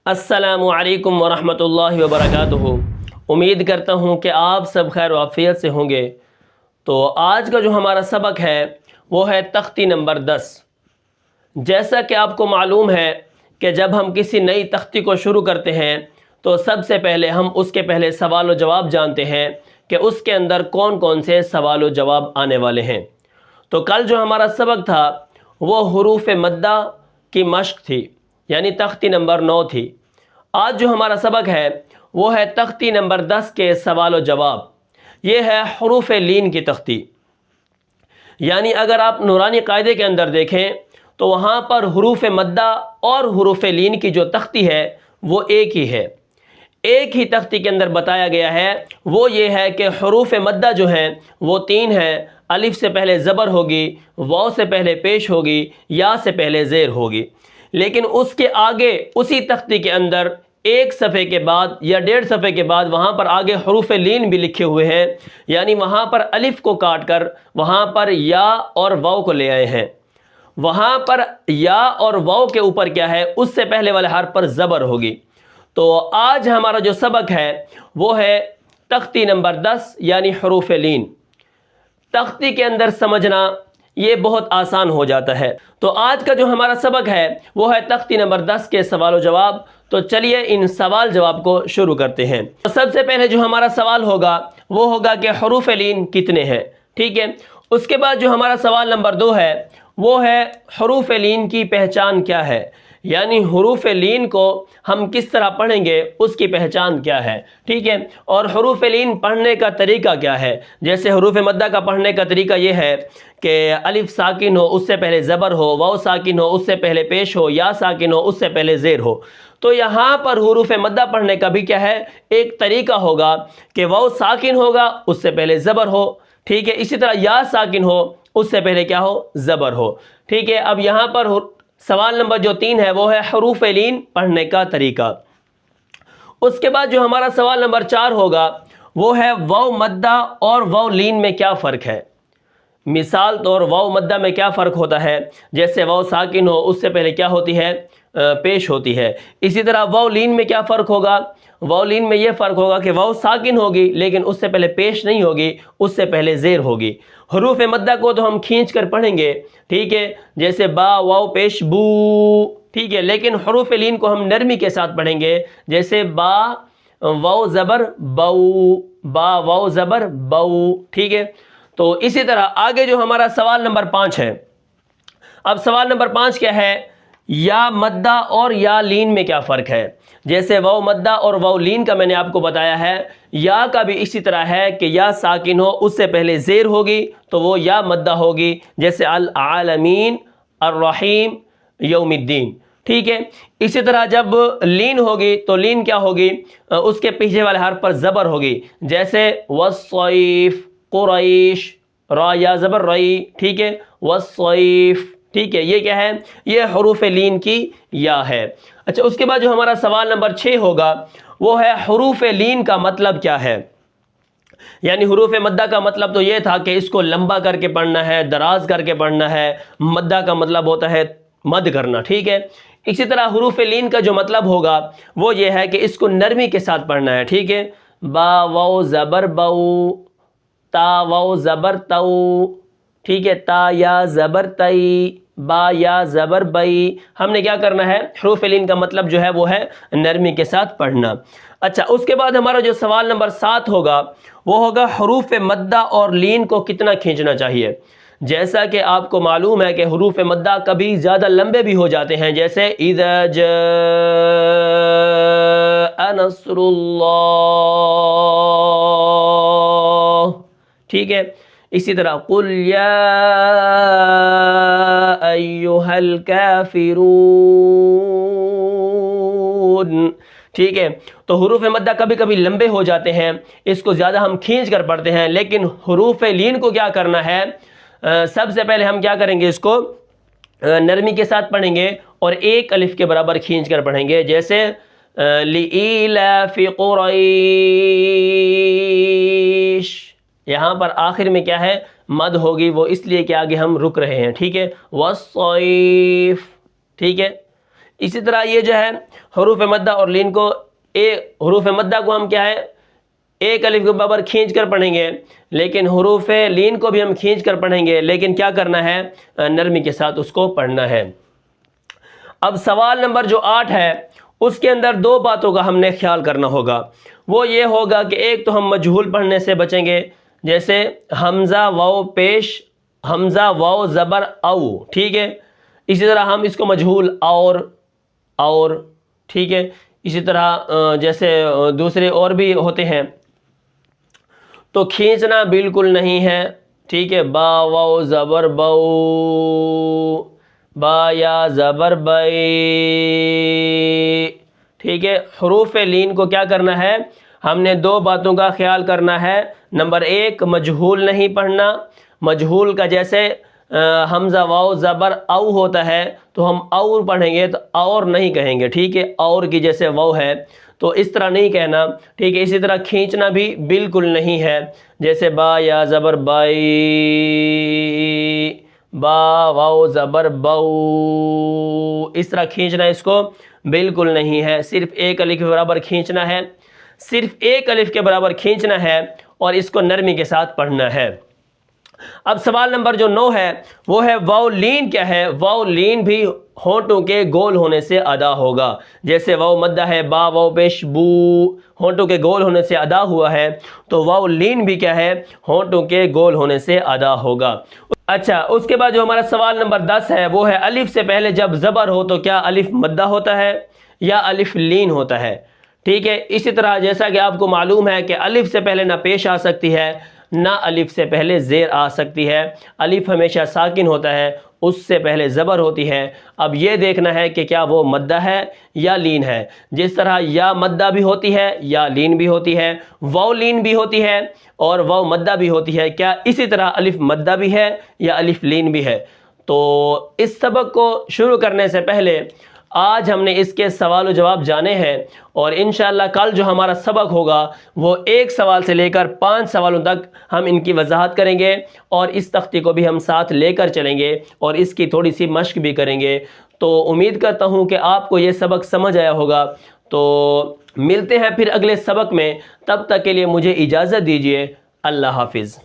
السلام علیکم ورحمۃ اللہ وبرکاتہ۔ امید کرتا ہوں کہ آپ سب خیر و عافیت سے ہوں گے۔ تو آج کا جو ہمارا سبق ہے وہ ہے تختی نمبر 10۔ جیسا کہ آپ کو معلوم ہے کہ جب ہم کسی نئی تختی کو شروع کرتے ہیں تو سب سے پہلے ہم اس کے پہلے سوال و جواب جانتے ہیں کہ اس کے اندر کون کون سے سوال و جواب آنے والے ہیں۔ تو کل جو ہمارا سبق تھا وہ حروف مدہ کی مشق تھی، یعنی تختی نمبر 9 تھی۔ آج جو ہمارا سبق ہے وہ ہے تختی نمبر 10 کے سوال و جواب۔ یہ ہے حروف لین کی تختی، یعنی اگر آپ نورانی قاعدے کے اندر دیکھیں تو وہاں پر حروف مدہ اور حروف لین کی جو تختی ہے وہ ایک ہی ہے، ایک ہی تختی کے اندر بتایا گیا ہے۔ وہ یہ ہے کہ حروف مدہ جو ہیں وہ 3 ہیں۔ الف سے پہلے زبر ہوگی، واو سے پہلے پیش ہوگی، یا سے پہلے زیر ہوگی۔ لیکن اس کے آگے اسی تختی کے اندر ایک صفحے کے بعد یا 1.5 صفحے کے بعد وہاں پر آگے حروف لین بھی لکھے ہوئے ہیں، یعنی وہاں پر الف کو کاٹ کر وہاں پر یا اور واو کو لے آئے ہیں۔ وہاں پر یا اور واو کے اوپر کیا ہے، اس سے پہلے والے حرف پر زبر ہوگی۔ تو آج ہمارا جو سبق ہے وہ ہے تختی نمبر 10 یعنی حروف لین۔ تختی کے اندر سمجھنا یہ بہت آسان ہو جاتا ہے۔ تو آج کا جو ہمارا سبق ہے وہ ہے تختی نمبر 10 کے سوال و جواب۔ تو چلیے ان سوال جواب کو شروع کرتے ہیں۔ تو سب سے پہلے جو ہمارا سوال ہوگا وہ ہوگا کہ حروف لین کتنے ہیں، ٹھیک ہے۔ اس کے بعد جو ہمارا سوال نمبر 2 ہے وہ ہے حروف لین کی پہچان کیا ہے، یعنی حروف لین کو ہم کس طرح پڑھیں گے، اس کی پہچان کیا ہے، ٹھیک ہے۔ اور حروف لین پڑھنے کا طریقہ کیا ہے، جیسے حروف مدہ کا پڑھنے کا طریقہ یہ ہے کہ الف ساکن ہو اس سے پہلے زبر ہو، واو ساکن ہو اس سے پہلے پیش ہو، یا ساکن ہو اس سے پہلے زیر ہو۔ تو یہاں پر حروف مدہ پڑھنے کا بھی کیا ہے، ایک طریقہ ہوگا کہ واو ساکن ہوگا اس سے پہلے زبر ہو، ٹھیک ہے۔ اسی طرح یا ساکن ہو اس سے پہلے کیا ہو، زبر ہو، ٹھیک ہے۔ اب یہاں پر سوال نمبر جو 3 ہے وہ ہے حروف لین پڑھنے کا طریقہ۔ اس کے بعد جو ہمارا سوال نمبر 4 ہوگا وہ ہے واو مدہ اور واو لین میں کیا فرق ہے۔ مثال طور واو مدہ میں کیا فرق ہوتا ہے، جیسے واو ساکن ہو اس سے پہلے کیا ہوتی ہے، پیش ہوتی ہے۔ اسی طرح واو لین میں کیا فرق ہوگا، واو لین میں یہ فرق ہوگا کہ واو ساکن ہوگی لیکن اس سے پہلے پیش نہیں ہوگی، اس سے پہلے زیر ہوگی۔ حروف مدہ کو تو ہم کھینچ کر پڑھیں گے، ٹھیک ہے، جیسے با واو پیش بو، ٹھیک ہے، لیکن حروف لین کو ہم نرمی کے ساتھ پڑھیں گے، جیسے با واو زبر بو، با واو زبر بو، ٹھیک ہے۔ تو اسی طرح آگے جو ہمارا سوال نمبر 5 ہے، اب سوال نمبر 5 کیا ہے، یا مدہ اور یا لین میں کیا فرق ہے۔ جیسے واو مدہ اور واو لین کا میں نے آپ کو بتایا ہے، یا کا بھی اسی طرح ہے کہ یا ساکن ہو اس سے پہلے زیر ہوگی تو وہ یا مدہ ہوگی، جیسے العالمین، الرحیم، یوم الدین، ٹھیک ہے۔ اسی طرح جب لین ہوگی تو لین کیا ہوگی، اس کے پیچھے والے حرف پر زبر ہوگی، جیسے والصیف، قریش، را یا زبر رئی، ٹھیک ہے، والصیف، ٹھیک ہے۔ یہ کیا ہے، یہ حروف لین کی یا ہے۔ اچھا، اس کے بعد جو ہمارا سوال نمبر 6 ہوگا وہ ہے حروف لین کا مطلب کیا ہے۔ یعنی حروف مدہ کا مطلب تو یہ تھا کہ اس کو لمبا کر کے پڑھنا ہے، دراز کر کے پڑھنا ہے، مدہ کا مطلب ہوتا ہے مد کرنا، ٹھیک ہے۔ اسی طرح حروف لین کا جو مطلب ہوگا وہ یہ ہے کہ اس کو نرمی کے ساتھ پڑھنا ہے، ٹھیک ہے۔ با واو زبر بو، تا واو زبر تو، ٹھیک ہے، تا یا زبر تئی، با یا زبر بئی۔ ہم نے کیا کرنا ہے، حروف لین کا مطلب جو ہے وہ ہے نرمی کے ساتھ پڑھنا۔ اچھا، اس کے بعد ہمارا جو سوال نمبر 7 ہوگا وہ ہوگا حروف مدہ اور لین کو کتنا کھینچنا چاہیے۔ جیسا کہ آپ کو معلوم ہے کہ حروف مدہ کبھی زیادہ لمبے بھی ہو جاتے ہیں، جیسے اذا جاء نصر اللہ، ٹھیک ہے۔ اسی طرح قل یا ایھا الکافرون، ٹھیک ہے۔ تو حروف مدہ کبھی کبھی لمبے ہو جاتے ہیں، اس کو زیادہ ہم کھینچ کر پڑھتے ہیں، لیکن حروف لین کو کیا کرنا ہے، سب سے پہلے ہم کیا کریں گے، اس کو نرمی کے ساتھ پڑھیں گے اور ایک الف کے برابر کھینچ کر پڑھیں گے، جیسے لإیلاف قریش، یہاں پر آخر میں کیا ہے، مد ہوگی، وہ اس لیے کہ آگے ہم رک رہے ہیں، ٹھیک ہے۔ والصیف، ٹھیک ہے۔ اسی طرح یہ جو ہے حروف مدہ اور لین کو حروف مدہ کو ہم کیا ہے ایک الف کے برابر کھینچ کر پڑھیں گے، لیکن حروف لین کو بھی ہم کھینچ کر پڑھیں گے، لیکن کیا کرنا ہے؟ نرمی کے ساتھ اس کو پڑھنا ہے۔ اب سوال نمبر جو 8 ہے اس کے اندر دو باتوں کا ہم نے خیال کرنا ہوگا۔ وہ یہ ہوگا کہ ایک تو ہم مجہول پڑھنے سے بچیں گے، جیسے حمزہ واو پیش، حمزہ واو زبر او، ٹھیک ہے۔ اسی طرح ہم اس کو مجہول اور ٹھیک ہے، اسی طرح جیسے دوسرے اور بھی ہوتے ہیں تو کھینچنا بالکل نہیں ہے، ٹھیک ہے۔ با واو زبر بو، با یا زبر بئی، ٹھیک ہے۔ حروف لین کو کیا کرنا ہے؟ ہم نے دو باتوں کا خیال کرنا ہے۔ نمبر 1 مجہول نہیں پڑھنا، مجہول کا جیسے حمزہ واو زبر او ہوتا ہے تو ہم اور پڑھیں گے تو اور نہیں کہیں گے، ٹھیک ہے۔ اور کی جیسے واو ہے تو اس طرح نہیں کہنا، ٹھیک ہے۔ اسی طرح کھینچنا بھی بالکل نہیں ہے، جیسے با یا زبر بائی، با واو زبر بو، اس طرح کھینچنا اس کو بالکل نہیں ہے۔ صرف ایک الف کے برابر کھینچنا ہے، صرف ایک الف کے برابر کھینچنا ہے اور اس کو نرمی کے ساتھ پڑھنا ہے۔ اب سوال نمبر جو 9 ہے وہ ہے واو لین کیا ہے؟ واو لین بھی ہونٹوں کے گول ہونے سے ادا ہوگا، جیسے واو مدہ ہے با واو پیش بو، ہونٹوں کے گول ہونے سے ادا ہوا ہے، تو واو لین بھی کیا ہے؟ ہونٹوں کے گول ہونے سے ادا ہوگا۔ اچھا، اس کے بعد جو ہمارا سوال نمبر 10 ہے وہ ہے الف سے پہلے جب زبر ہو تو کیا الف مدہ ہوتا ہے یا الف لین ہوتا ہے؟ ٹھیک ہے۔ اسی طرح جیسا کہ آپ کو معلوم ہے کہ الف سے پہلے نہ پیش آ سکتی ہے نہ الف سے پہلے زیر آ سکتی ہے، الف ہمیشہ ساکن ہوتا ہے، اس سے پہلے زبر ہوتی ہے۔ اب یہ دیکھنا ہے کہ کیا وہ مدہ ہے یا لین ہے۔ جس طرح یا مدہ بھی ہوتی ہے یا لین بھی ہوتی ہے، واو لین بھی ہوتی ہے اور واو مدہ بھی ہوتی ہے، کیا اسی طرح الف مدہ بھی ہے یا الف لین بھی ہے؟ تو اس سبق کو شروع کرنے سے پہلے آج ہم نے اس کے سوال و جواب جانے ہیں، اور انشاءاللہ کل جو ہمارا سبق ہوگا وہ 1 سوال سے لے کر 5 سوالوں تک ہم ان کی وضاحت کریں گے، اور اس تختی کو بھی ہم ساتھ لے کر چلیں گے اور اس کی تھوڑی سی مشق بھی کریں گے۔ تو امید کرتا ہوں کہ آپ کو یہ سبق سمجھ آیا ہوگا۔ تو ملتے ہیں پھر اگلے سبق میں، تب تک کے لیے مجھے اجازت دیجیے۔ اللہ حافظ۔